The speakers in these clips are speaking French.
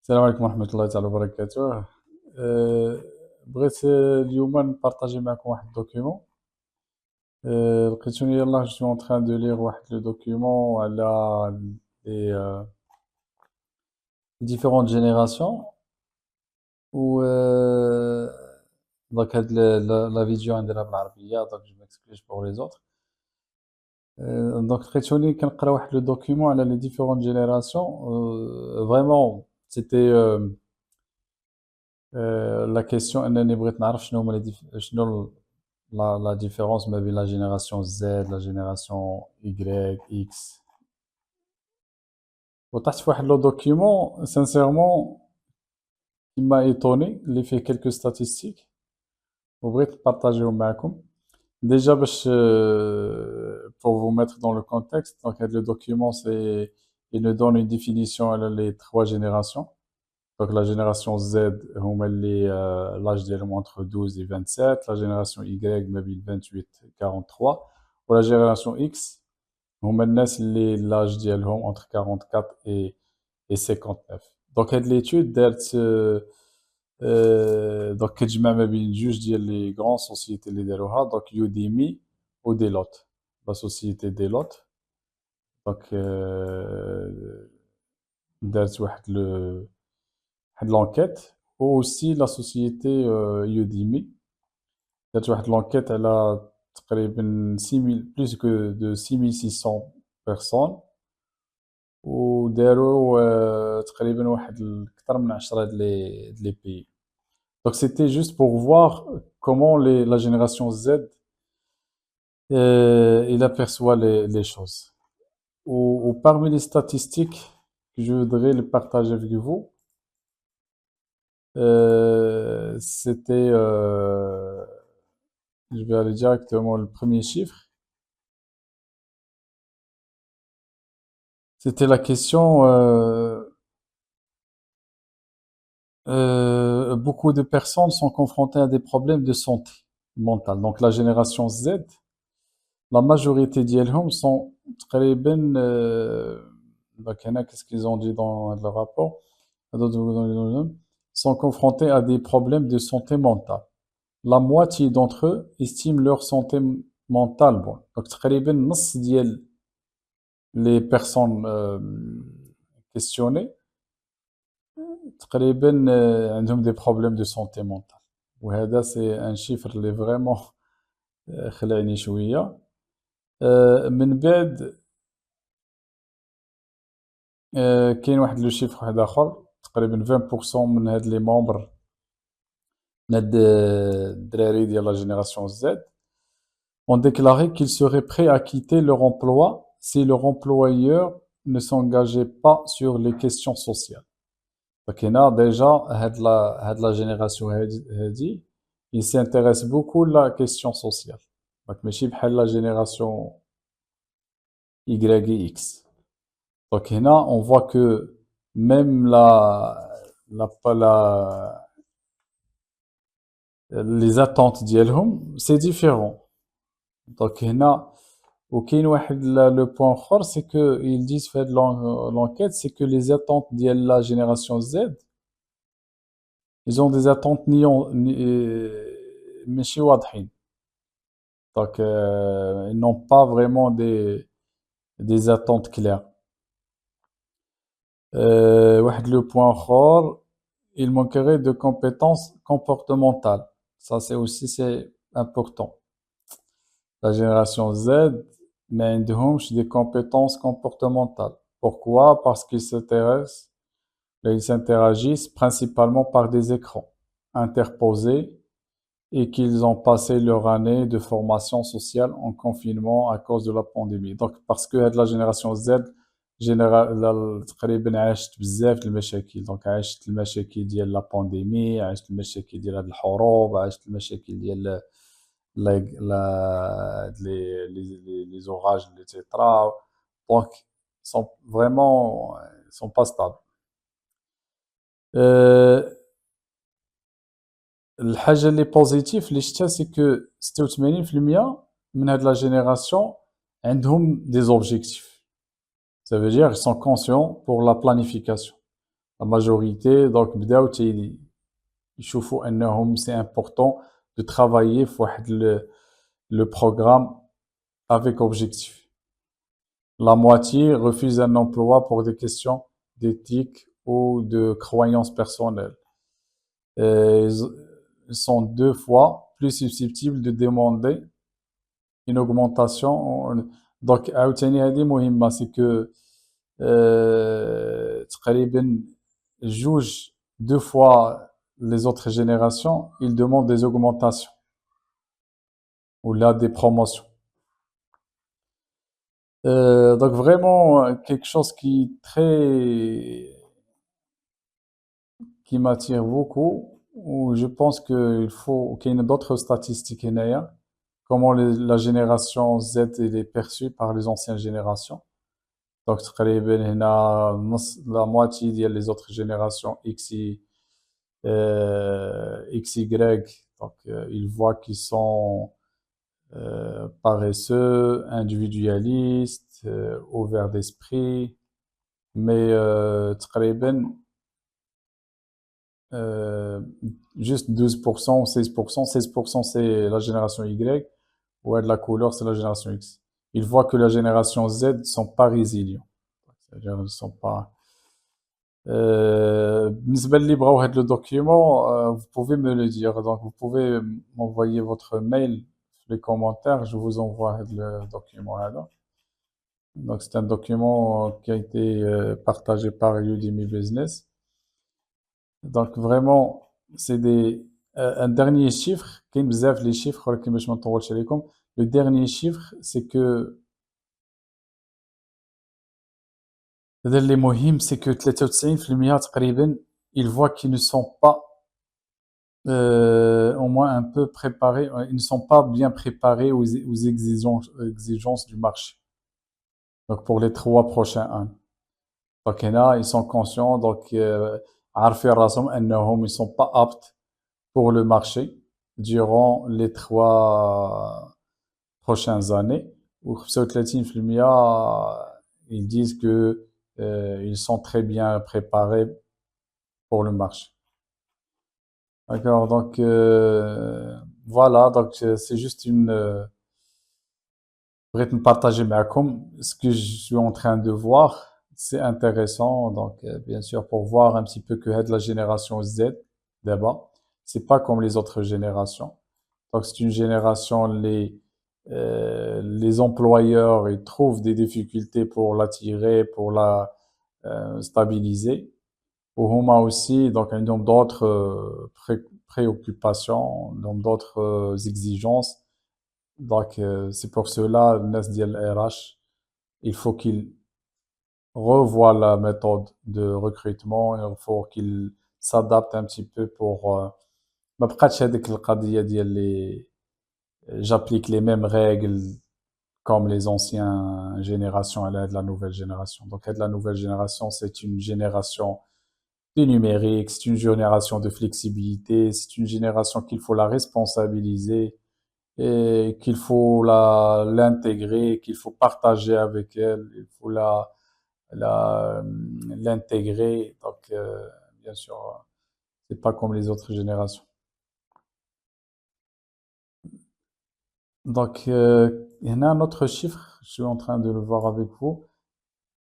السلام عليكم ورحمة الله تعالى وبركاته. بغيت اليوم نبارطاجي معكم واحد الدوكيومون. لقيتوني يلاه جو سوي اون تران دو ليغ واحد لو دوكيومون على لي ديفيرونت جينيراسيون و دونك هاد لا فيديو نديرها بالعربية، دونك جو ميكسكيوز بور لي زوتر. دونك لقيتوني كنقرا واحد لو دوكيومون على لي ديفيرونت جينيراسيون. فريمون سيتي la question انني بغيت نعرف شنو هما شنو la différence ما بين la génération Z, la génération Y, X. وطحت في واحد لو دوكيومون سانسيرمون qui m'a étonné اللي فيه quelques statistiques وبغيت نبارطاجيهم معكم. Déjà باش pour vous mettre dans le contexte, donc le document c'est il nous donne une définition à les trois générations. Donc la génération Z, l'âge d'elle entre 12 et 27, la génération Y, 28 et 43, ou la génération X, l'âge d'elle entre 44 et 59. Donc l'étude donc كتجمع ما بين جوج ديال لي غران سوسيتي اللي داروها، donc Udemy و Deloitte. La société Deloitte donc دارت واحد l'enquête ou aussi la société Udemy دارت واحد l'enquête على تقريبا 6000 plus que de 6600 personnes وداروا تقريبا واحد اكثر من 10 de les pays. Donc c'était juste pour voir comment la génération Z il aperçoit les choses. Ou parmi les statistiques que je voudrais les partager avec vous, c'était, je vais aller directement le premier chiffre. C'était la question, beaucoup de personnes sont confrontées à des problèmes de santé mentale. Donc la génération Z, la majorité d'elles sont très bien, donc qu'est-ce qu'ils ont dit dans le rapport? Sont confrontés à des problèmes de santé mentale. La moitié d'entre eux estiment leur santé mentale bonne. Donc تقريبا نص ديال les personnes questionnées تقريبا عندهم des problèmes de santé mentale. وهذا c'est un chiffre اللي vraiment خلعني شوية. من بعد كاين واحد لو شيفر واحد اخر تقريبا 20% من هاد لي ممبر من هاد الدراري ديال لا جينيراسيون Z ont déclaré qu'ils seraient prêts à quitter leur emploi si leur employeur ne s'engageait pas sur les questions sociales. Donc هنا déjà هاد la génération هادي il s'intéresse beaucoup à la question sociale. Donc ماشي بحال la génération Y et X. Donc هنا on voit que même les attentes ديالهم c'est différent. Donc هنا وكاين واحد le point اخر c'est que ils disent fait l'enquête c'est que les attentes ديال la génération Z ils ont des attentes ماشي واضحين. Donc ils n'ont pas vraiment des attentes claires. واحد le point اخر il manquerait de compétences comportementales. Ça c'est aussi c'est important. La génération Z ما عندهمش des compétences comportementales. Pourquoi? Parce ils s'interagissent principalement par des écrans interposés et qu'ils ont passé leur année de formation sociale en confinement à cause de la pandémie. Donc parce que la génération Z تقريبا عاشت بزاف د المشاكل. دونك عاشت المشاكل ديال لا بانديمي، عاشت المشاكل ديال هاد الحروب، عاشت المشاكل ديال les orages etc. Donc sont vraiment sont pas stables. الحاجة اللي بوزيتيف اللي شفتها سي كو 86% من هاد لا جينيراسيون عندهم des objectifs. Ça veut dire qu'ils sont conscients pour la planification. la majorité, donc بداو يشوفوا انهم c'est important de travailler في واحد le programme avec objectif. La moitié refuse un emploi pour des questions d'éthique ou de croyances personnelles. Ils sont 2 fois plus susceptibles de demander une augmentation. Donc, عاوتاني هذه مهمة, c'est que تقريبا جوج 2 fois les autres générations, ils demandent des augmentations ou là des promotions. Donc vraiment quelque chose qui m'attire beaucoup, où je pense qu'il y a d'autres statistiques هنايا, comment la génération Z elle est perçue par les anciennes générations. Donc تقريبا هنا la moitié des autres générations XY, donc ils voient qu'ils sont paresseux, individualistes, ouverts d'esprit, mais تقريبا juste 12% ou 16%. 16% c'est la génération Y, ou de la couleur c'est la génération X. Ils voient que la génération Z ne sont pas résilients. C'est-à-dire ils ne sont pas... بالنسبة اللي بغاو هاد le document, vous pouvez me le dire. Donc vous pouvez m'envoyer votre mail les commentaires, je vous envoie le document là. Donc c'est un document qui a été partagé par Udemy Business. Donc vraiment c'est un dernier chiffre, كاين بزاف les chiffres ولكن باش ما نطولش عليكم. Le dernier chiffre c'est que هذا اللي مهم, c'est que 93% تقريبا ils voient qu'ils ne sont pas au moins un peu préparés, ils ne sont pas bien préparés aux exigences du marché. Donc pour les 3 prochains ans. Donc là, ils sont conscients, donc عارفين راسهم انهم ils sont pas aptes pour le marché durant les 3 prochaines années. Ou 35% ils disent que ils sont très bien préparés pour le marché. D'accord, donc voilà, donc c'est juste بغيت نبارطاجي معكم ce que je suis en train de voir. C'est intéressant, donc bien sûr pour voir un petit peu que la génération Z d'abord, c'est pas comme les autres générations. Donc c'est une génération, les employeurs ils trouvent des difficultés pour l'attirer, pour la stabiliser. Ou هما aussi, donc عندهم d'autres préoccupations, d'autres exigences. Donc c'est pour cela الناس ديال RH, il faut qu'ils revoient la méthode de recrutement, il faut qu'ils s'adaptent un petit peu pour ما بقاتش هذيك القضية ديال les j'applique les mêmes règles comme les anciennes générations, elle est de la nouvelle génération. Donc de la nouvelle génération, c'est une génération du numérique, c'est une génération de flexibilité, c'est une génération qu'il faut la responsabiliser et qu'il faut l'intégrer, qu'il faut partager avec elle, il faut l'intégrer. Donc, bien sûr, c'est pas comme les autres générations. Donc, il y en a un autre chiffre, je suis en train de le voir avec vous.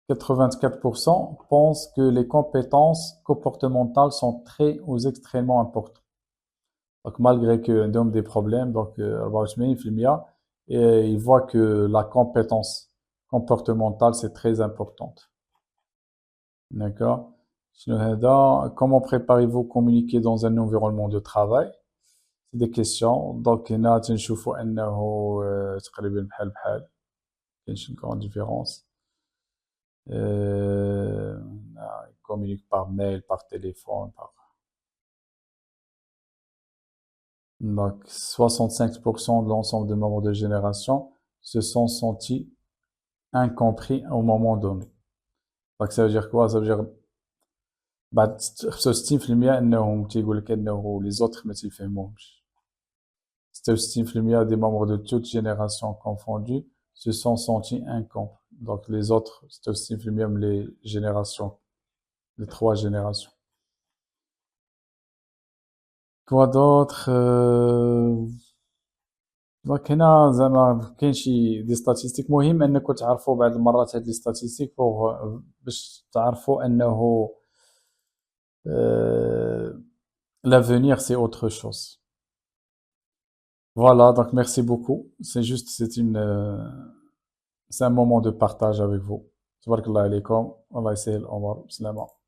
84% pensent que les compétences comportementales sont très ou extrêmement importantes. Donc, malgré qu'ils ont des problèmes, donc, 84%, et ils voient que la compétence comportementale, c'est très importante. D'accord? Comment préparez-vous communiquer dans un environnement de travail? C'est des questions. Donc, هنا تنشوفوا أنه تقريبا بحال بحال. كاينش une grande différence. Ils communiquent par mail, par téléphone, Donc, 65% de l'ensemble des membres de génération se sont sentis incompris au moment donné. Donc, ça veut dire quoi? Ça veut dire بعد 65% انهم تيقول لك انه les autres ما تيفهموهمش. 66% des membres de toutes générations confondues se sont sentis incompris. Donc les autres 66% les générations les 3 générations. Quoi d'autre دونك هنا زعما كاين شي دي statistiques مهم انكم تعرفوا بعض المرات هاد لي statistiques باش تعرفوا انه l'avenir c'est autre chose. Voilà, donc merci beaucoup. C'est un moment de partage avec vous. Tabarakallah alaykoum. Allah يسهل الأمور. Salama.